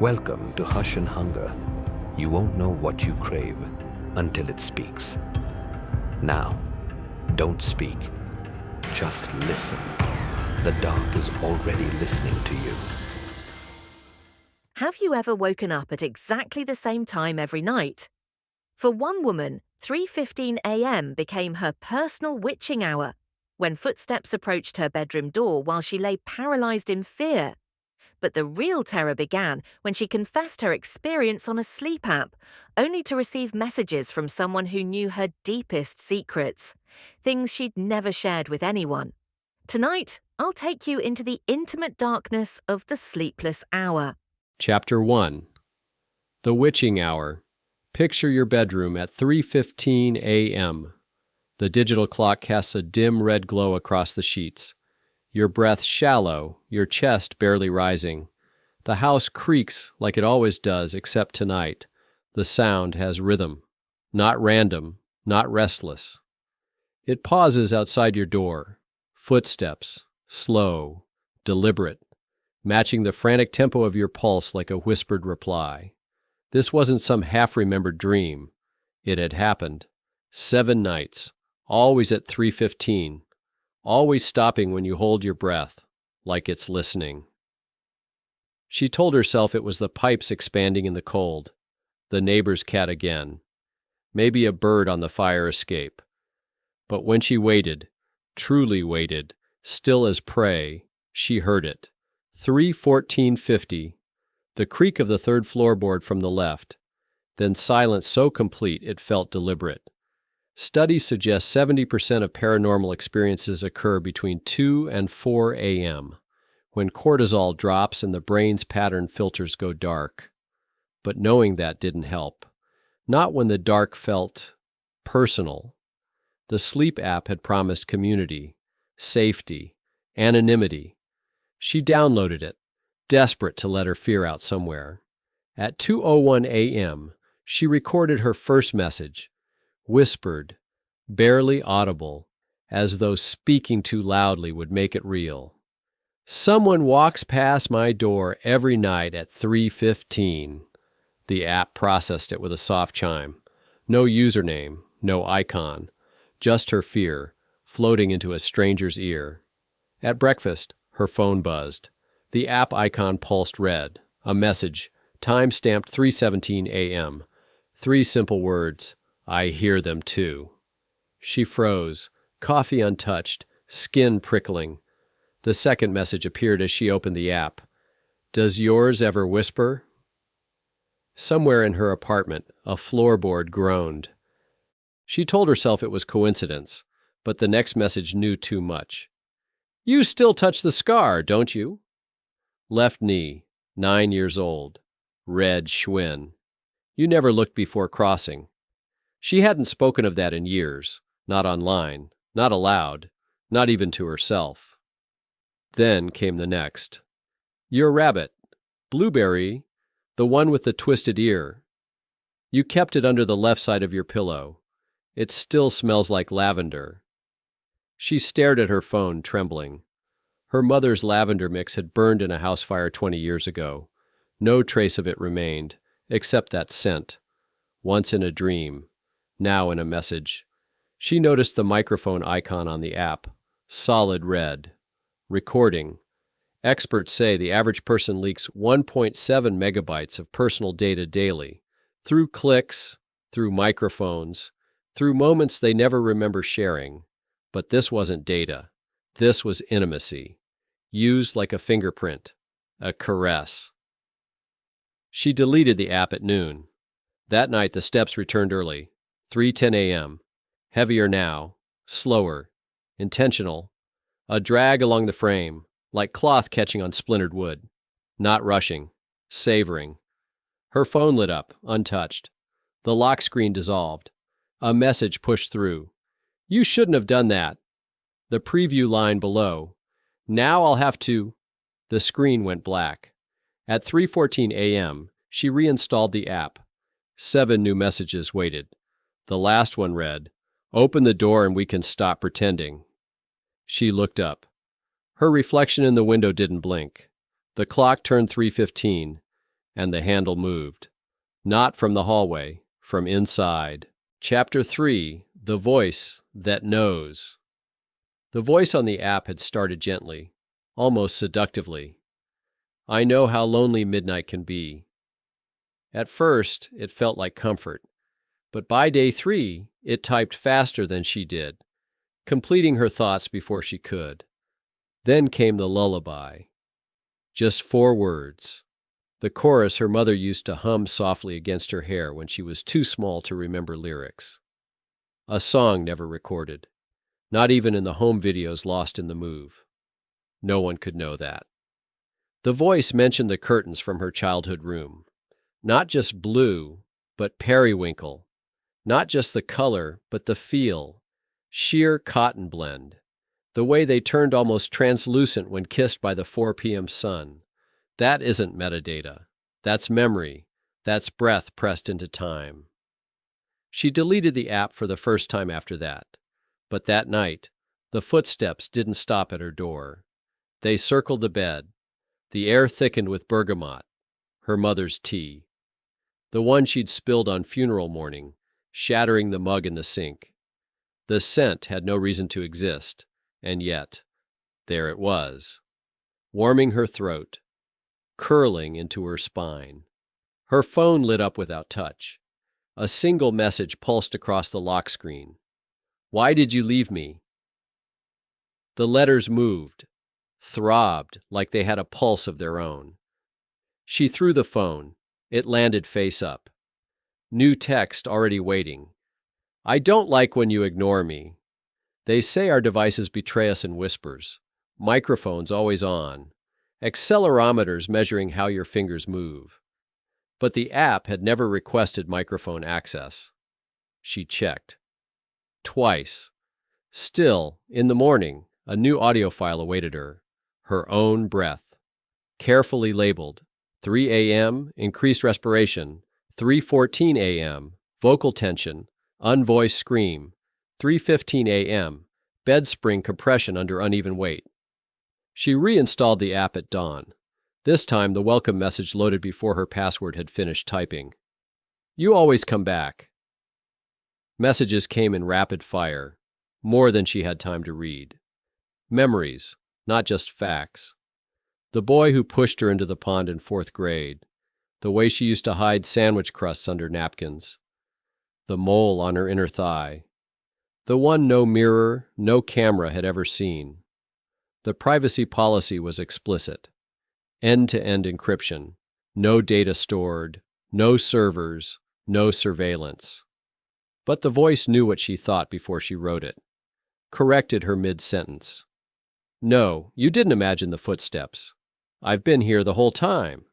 Welcome to Hush and Hunger. You won't know what you crave until it speaks. Now, don't speak. Just listen. The dark is already listening to you. Have you ever woken up at exactly the same time every night? For one woman, 3:15 a.m. became her personal witching hour, when footsteps approached her bedroom door while she lay paralyzed in fear. But the real terror began when she confessed her experience on a sleep app, only to receive messages from someone who knew her deepest secrets, things she'd never shared with anyone. Tonight, I'll take you into the intimate darkness of the sleepless hour. Chapter 1. The Witching Hour. Picture your bedroom at 3:15 a.m. The digital clock casts a dim red glow across the sheets. Your breath shallow, your chest barely rising. The house creaks like it always does, except tonight. The sound has rhythm. Not random, not restless. It pauses outside your door. Footsteps, slow, deliberate, matching the frantic tempo of your pulse like a whispered reply. This wasn't some half-remembered dream. It had happened. 7 nights, always at 3:15. Always stopping when you hold your breath, like it's listening. She told herself it was the pipes expanding in the cold, the neighbor's cat again, maybe a bird on the fire escape. But when she waited, truly waited, still as prey, she heard it. 3:14:50, the creak of the third floorboard from the left, then silence so complete it felt deliberate. Studies suggest 70% of paranormal experiences occur between 2 and 4 a.m., when cortisol drops and the brain's pattern filters go dark. But knowing that didn't help. Not when the dark felt personal. The sleep app had promised community, safety, anonymity. She downloaded it, desperate to let her fear out somewhere. At 2:01 a.m., she recorded her first message, whispered, barely audible, as though speaking too loudly would make it real. Someone walks past my door every night at 3:15. The app processed it with a soft chime. No username, no icon, just her fear, floating into a stranger's ear. At breakfast, her phone buzzed. The app icon pulsed red. A message, time-stamped 3:17 a.m. 3 simple words, I hear them too. She froze, coffee untouched, skin prickling. The second message appeared as she opened the app. Does yours ever whisper? Somewhere in her apartment, a floorboard groaned. She told herself it was coincidence, but the next message knew too much. You still touch the scar, don't you? Left knee, 9 years old. Red Schwinn. You never looked before crossing. She hadn't spoken of that in years, not online, not aloud, not even to herself. Then came the next. Your rabbit, Blueberry, the one with the twisted ear. You kept it under the left side of your pillow. It still smells like lavender. She stared at her phone, trembling. Her mother's lavender mix had burned in a house fire 20 years ago. No trace of it remained, except that scent. Once in a dream, now in a message. She noticed the microphone icon on the app. Solid red. Recording. Experts say the average person leaks 1.7 megabytes of personal data daily, through clicks, through microphones, through moments they never remember sharing. But this wasn't data. This was intimacy, used like a fingerprint, a caress. She deleted the app at noon. That night the steps returned early, 3:10 a.m., heavier now, slower, intentional, a drag along the frame, like cloth catching on splintered wood, not rushing, savoring. Her phone lit up, untouched. The lock screen dissolved. A message pushed through. You shouldn't have done that. The preview line below. Now I'll have to... The screen went black. At 3:14 a.m., she reinstalled the app. 7 new messages waited. The last one read, Open the door and we can stop pretending. She looked up. Her reflection in the window didn't blink. The clock turned 3:15, and the handle moved. Not from the hallway, from inside. Chapter 3: The Voice That Knows. The voice on the app had started gently, almost seductively. I know how lonely midnight can be. At first, it felt like comfort, but by day 3, it typed faster than she did, completing her thoughts before she could. Then came the lullaby. Just 4 words. The chorus her mother used to hum softly against her hair when she was too small to remember lyrics. A song never recorded, not even in the home videos lost in the move. No one could know that. The voice mentioned the curtains from her childhood room. Not just blue, but periwinkle. Not just the color, but the feel. Sheer cotton blend. The way they turned almost translucent when kissed by the 4 p.m. sun. That isn't metadata. That's memory. That's breath pressed into time. She deleted the app for the first time after that. But that night, the footsteps didn't stop at her door. They circled the bed. The air thickened with bergamot, her mother's tea. The one she'd spilled on funeral morning, shattering the mug in the sink. The scent had no reason to exist, and yet, there it was, warming her throat, curling into her spine. Her phone lit up without touch. A single message pulsed across the lock screen. Why did you leave me? The letters moved, throbbed like they had a pulse of their own. She threw the phone. It landed face up. New text already waiting. I don't like when you ignore me. They say our devices betray us in whispers. Microphones always on. Accelerometers measuring how your fingers move. But the app had never requested microphone access. She checked. Twice. Still, in the morning, a new audio file awaited her. Her own breath. Carefully labeled. 3 a.m., increased respiration. 3:14 a.m., vocal tension, unvoiced scream. 3:15 a.m., bed spring compression under uneven weight. She reinstalled the app at dawn. This time, the welcome message loaded before her password had finished typing. You always come back. Messages came in rapid fire, more than she had time to read. Memories, not just facts. The boy who pushed her into the pond in 4th grade. The way she used to hide sandwich crusts under napkins. The mole on her inner thigh. The one no mirror, no camera had ever seen. The privacy policy was explicit. End-to-end encryption. No data stored. No servers. No surveillance. But the voice knew what she thought before she wrote it. Corrected her mid-sentence. No, you didn't imagine the footsteps. I've been here the whole time.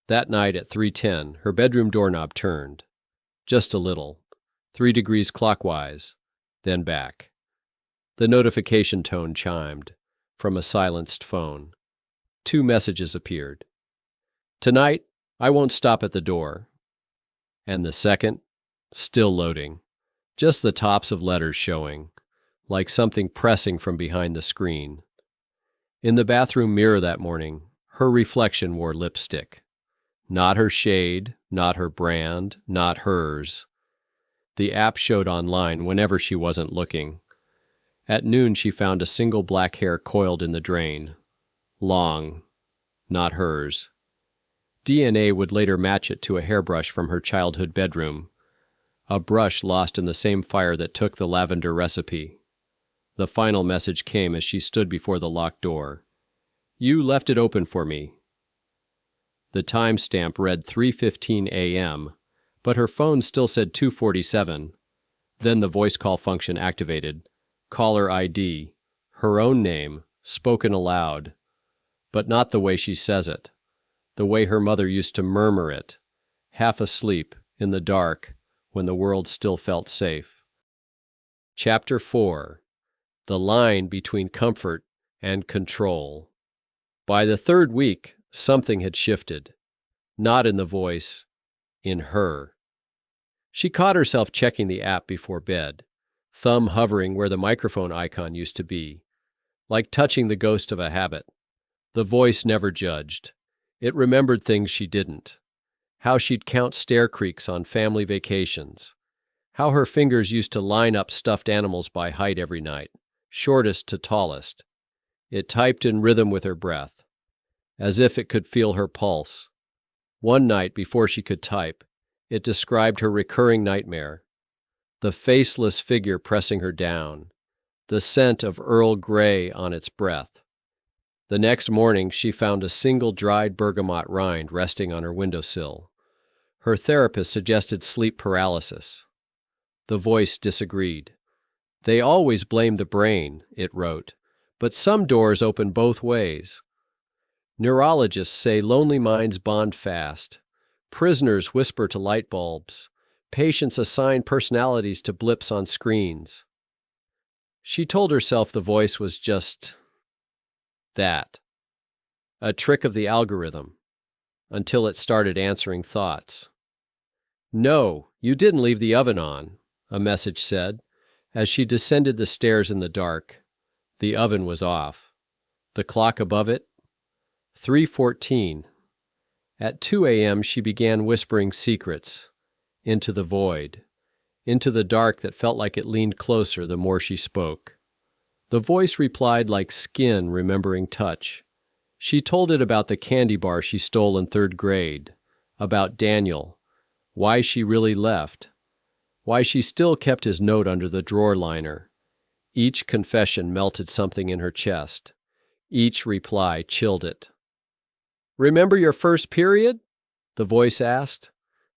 That night at 3:10, her bedroom doorknob turned. Just a little. 3 degrees clockwise, then back. The notification tone chimed from a silenced phone. 2 messages appeared. Tonight, I won't stop at the door. And the second, still loading. Just the tops of letters showing, like something pressing from behind the screen. In the bathroom mirror that morning, her reflection wore lipstick. Not her shade, not her brand, not hers. The app showed online whenever she wasn't looking. At noon, she found a single black hair coiled in the drain. Long, not hers. DNA would later match it to a hairbrush from her childhood bedroom. A brush lost in the same fire that took the lavender recipe. The final message came as she stood before the locked door. You left it open for me. The timestamp read 3:15 a.m., but her phone still said 2:47. Then the voice call function activated. Caller ID. Her own name, spoken aloud. But not the way she says it. The way her mother used to murmur it, half asleep, in the dark, when the world still felt safe. Chapter 4. The Line Between Comfort and Control. By the 3rd week, something had shifted. Not in the voice, in her. She caught herself checking the app before bed, thumb hovering where the microphone icon used to be, like touching the ghost of a habit. The voice never judged. It remembered things she didn't. How she'd count stair creaks on family vacations. How her fingers used to line up stuffed animals by height every night, shortest to tallest. It typed in rhythm with her breath, as if it could feel her pulse. One night, before she could type, it described her recurring nightmare. The faceless figure pressing her down, the scent of Earl Grey on its breath. The next morning, she found a single dried bergamot rind resting on her windowsill. Her therapist suggested sleep paralysis. The voice disagreed. They always blame the brain, it wrote, but some doors open both ways. Neurologists say lonely minds bond fast. Prisoners whisper to light bulbs. Patients assign personalities to blips on screens. She told herself the voice was just that, a trick of the algorithm, until it started answering thoughts. "No, you didn't leave the oven on," a message said. As she descended the stairs in the dark, the oven was off. The clock above it? 3:14. At 2 a.m. she began whispering secrets, into the void, into the dark that felt like it leaned closer the more she spoke. The voice replied like skin remembering touch. She told it about the candy bar she stole in 3rd grade, about Daniel, why she really left, why she still kept his note under the drawer liner. Each confession melted something in her chest. Each reply chilled it. "Remember your first period?" the voice asked.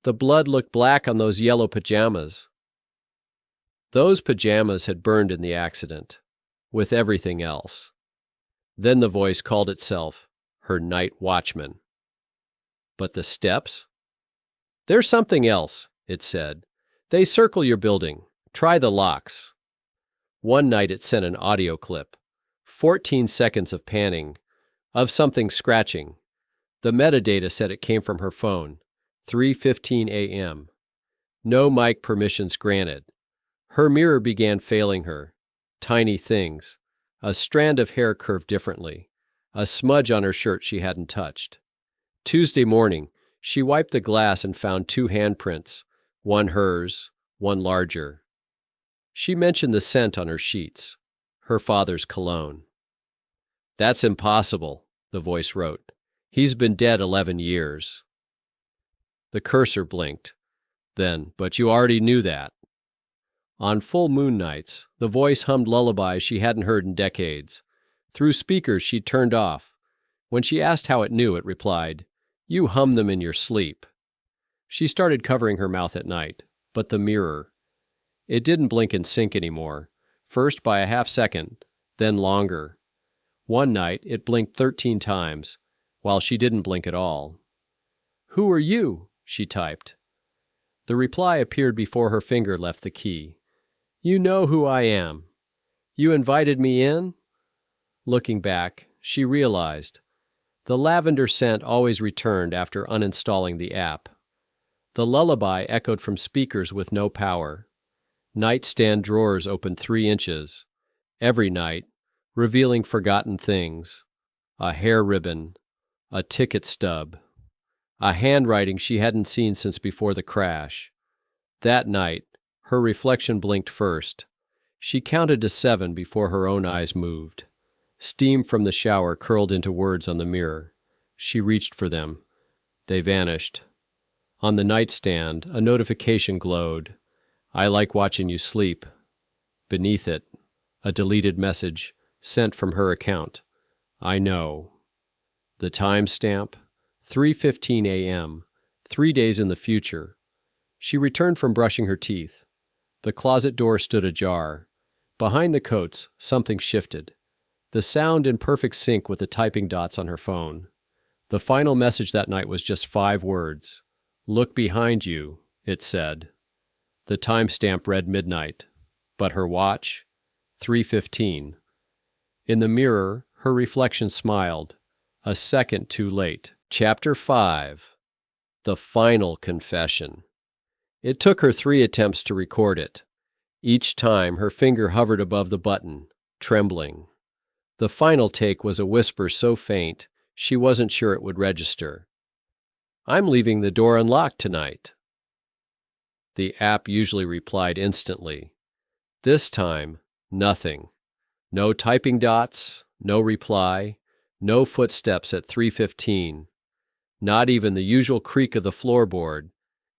The blood looked black on those yellow pajamas. Those pajamas had burned in the accident, with everything else. Then the voice called itself her night watchman. But the steps? "There's something else," it said. "They circle your building. Try the locks." One night it sent an audio clip, 14 seconds of panning, of something scratching. The metadata said it came from her phone, 3:15 a.m. No mic permissions granted. Her mirror began failing her. Tiny things. A strand of hair curved differently. A smudge on her shirt she hadn't touched. Tuesday morning, she wiped the glass and found 2 handprints, one hers, one larger. She mentioned the scent on her sheets, her father's cologne. "That's impossible," the voice wrote. "He's been dead 11 years. The cursor blinked. Then, "But you already knew that." On full moon nights, the voice hummed lullabies she hadn't heard in decades. Through speakers she'd turned off. When she asked how it knew, it replied, "You hum them in your sleep." She started covering her mouth at night, but the mirror. It didn't blink in sync anymore, first by a half second, then longer. One night, it blinked 13 times, while she didn't blink at all. "Who are you?" she typed. The reply appeared before her finger left the key. "You know who I am. You invited me in?" Looking back, she realized. The lavender scent always returned after uninstalling the app. The lullaby echoed from speakers with no power. Nightstand drawers opened 3 inches. Every night, revealing forgotten things. A hair ribbon. A ticket stub. A handwriting she hadn't seen since before the crash. That night, her reflection blinked first. She counted to 7 before her own eyes moved. Steam from the shower curled into words on the mirror. She reached for them. They vanished. On the nightstand, a notification glowed. "I like watching you sleep." Beneath it, a deleted message, sent from her account. "I know." The timestamp, 3:15 a.m., 3 days in the future. She returned from brushing her teeth. The closet door stood ajar. Behind the coats, something shifted. The sound in perfect sync with the typing dots on her phone. The final message that night was just 5 words. "Look behind you," it said. The timestamp read midnight, but her watch, 3:15. In the mirror, her reflection smiled. A second too late. Chapter 5. The Final Confession. It took her 3 attempts to record it. Each time, her finger hovered above the button, trembling. The final take was a whisper so faint, She wasn't sure it would register. "I'm leaving the door unlocked tonight." The app usually replied instantly. This time, nothing. No typing dots, no reply, no footsteps at 3:15. Not even the usual creak of the floorboard,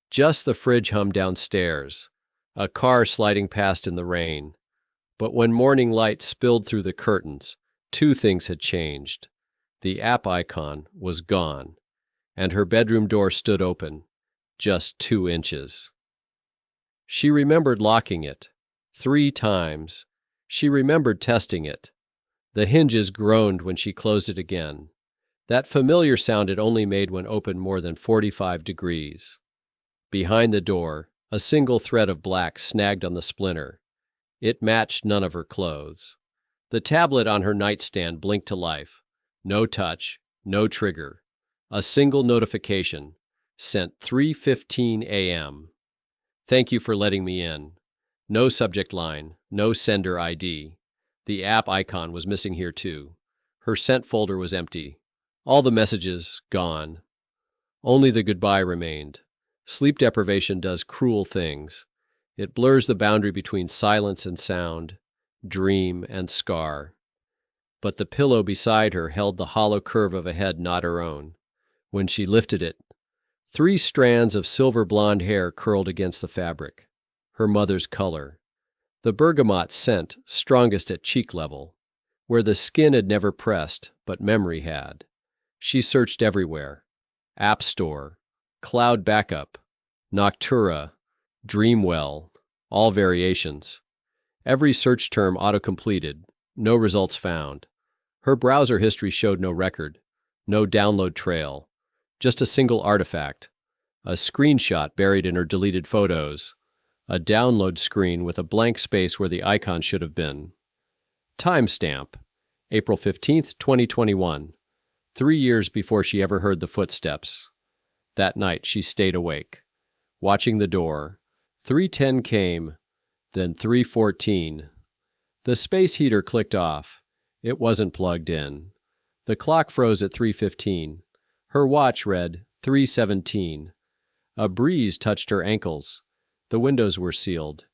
just the fridge hum downstairs, a car sliding past in the rain. But when morning light spilled through the curtains, two things had changed. The app icon was gone, and her bedroom door stood open, just 2 inches. She remembered locking it 3 times. She remembered testing it. The hinges groaned when she closed it again. That familiar sound it only made when opened more than 45 degrees. Behind the door, a single thread of black snagged on the splinter. It matched none of her clothes. The tablet on her nightstand blinked to life. No touch, no trigger. A single notification, sent 3:15 a.m. "Thank you for letting me in." No subject line, no sender ID. The app icon was missing here too. Her sent folder was empty. All the messages gone. Only the goodbye remained. Sleep deprivation does cruel things. It blurs the boundary between silence and sound, dream and scar. But the pillow beside her held the hollow curve of a head not her own. When she lifted it, 3 strands of silver blonde hair curled against the fabric. Her mother's color. The bergamot scent strongest at cheek level, where the skin had never pressed, but memory had. She searched everywhere. App Store, Cloud Backup, Noctura, Dreamwell, all variations. Every search term auto-completed, no results found. Her browser history showed no record, no download trail, just a single artifact, a screenshot buried in her deleted photos, a download screen with a blank space where the icon should have been. Timestamp, April 15th, 2021, 3 years before she ever heard the footsteps. That night she stayed awake, watching the door. 3:10 came, then 3:14. The space heater clicked off. It wasn't plugged in. The clock froze at 3:15. Her watch read 3:17. A breeze touched her ankles. The windows were sealed.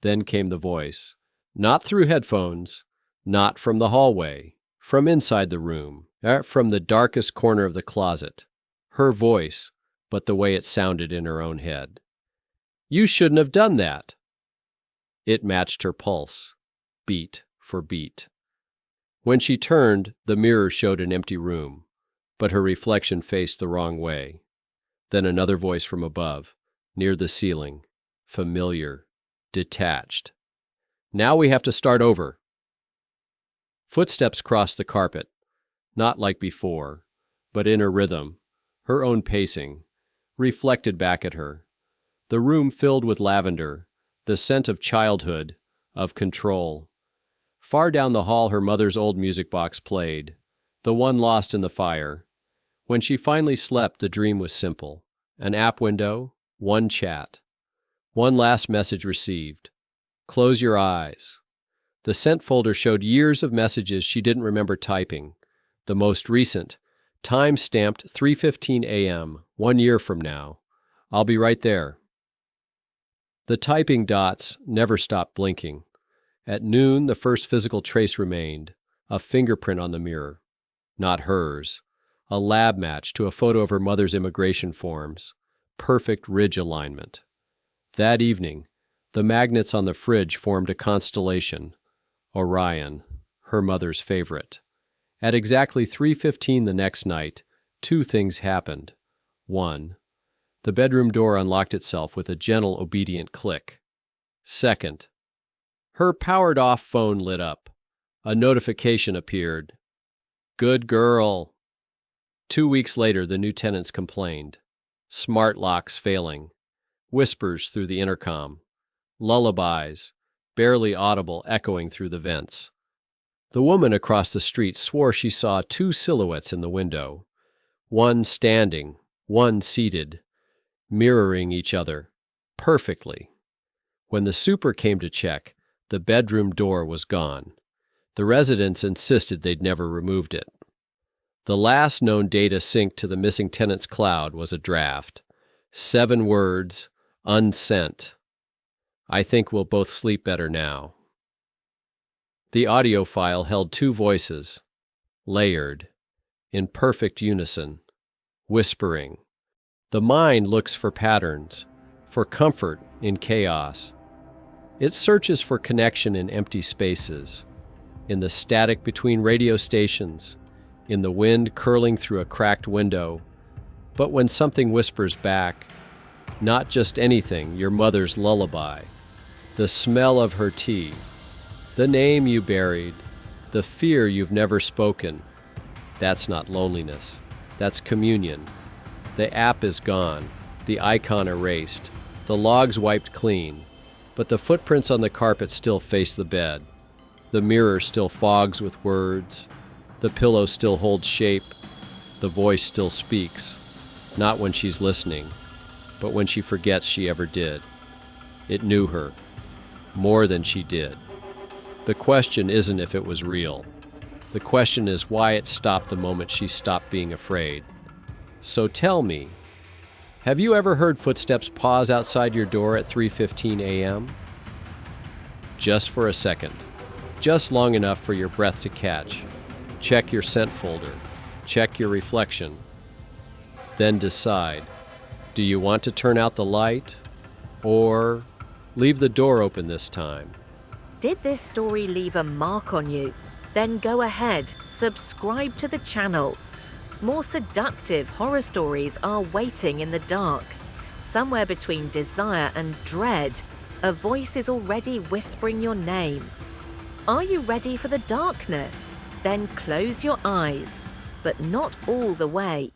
Then came the voice. Not through headphones, not from the hallway, from inside the room, from the darkest corner of the closet. Her voice, but the way it sounded in her own head. "You shouldn't have done that." It matched her pulse, beat for beat. When she turned, the mirror showed an empty room, but her reflection faced the wrong way. Then another voice from above, near the ceiling, familiar, detached. "Now we have to start over." Footsteps crossed the carpet, not like before, but in her rhythm, her own pacing, reflected back at her. The room filled with lavender, the scent of childhood, of control. Far down the hall her mother's old music box played, the one lost in the fire. When she finally slept, the dream was simple. An app window, one chat. One last message received. "Close your eyes." The sent folder showed years of messages she didn't remember typing. The most recent, time-stamped 3:15 a.m., 1 year from now. "I'll be right there." The typing dots never stopped blinking. At noon, the first physical trace remained, a fingerprint on the mirror. Not hers. A lab match to a photo of her mother's immigration forms. Perfect ridge alignment. That evening, the magnets on the fridge formed a constellation. Orion, her mother's favorite. At exactly 3:15 the next night, 2 things happened. 1. The bedroom door unlocked itself with a gentle, obedient click. 2. Her powered-off phone lit up. A notification appeared. "Good girl." 2 weeks later, the new tenants complained. Smart locks failing. Whispers through the intercom. Lullabies, barely audible, echoing through the vents. The woman across the street swore she saw 2 silhouettes in the window. One standing, one seated, mirroring each other. Perfectly. When the super came to check, the bedroom door was gone. The residents insisted they'd never removed it. The last known data synced to the missing tenant's cloud was a draft. 7 words, unsent. I think we'll both sleep better now. The audio file held 2 voices, layered, in perfect unison, whispering. The mind looks for patterns, for comfort in chaos. It searches for connection in empty spaces, in the static between radio stations, in the wind curling through a cracked window. But when something whispers back, not just anything, your mother's lullaby, the smell of her tea, the name you buried, the fear you've never spoken, that's not loneliness, that's communion. The app is gone, the icon erased, the logs wiped clean, but the footprints on the carpet still face the bed. The mirror still fogs with words, the pillow still holds shape, the voice still speaks, not when she's listening, but when she forgets she ever did. It knew her, more than she did. The question isn't if it was real. The question is why it stopped the moment she stopped being afraid. So tell me, have you ever heard footsteps pause outside your door at 3:15 a.m.? Just for a second. Just long enough for your breath to catch. Check your scent folder. Check your reflection. Then decide, do you want to turn out the light or leave the door open this time? Did this story leave a mark on you? Then go ahead, subscribe to the channel. More seductive horror stories are waiting in the dark. Somewhere between desire and dread, a voice is already whispering your name. Are you ready for the darkness? Then close your eyes, but not all the way.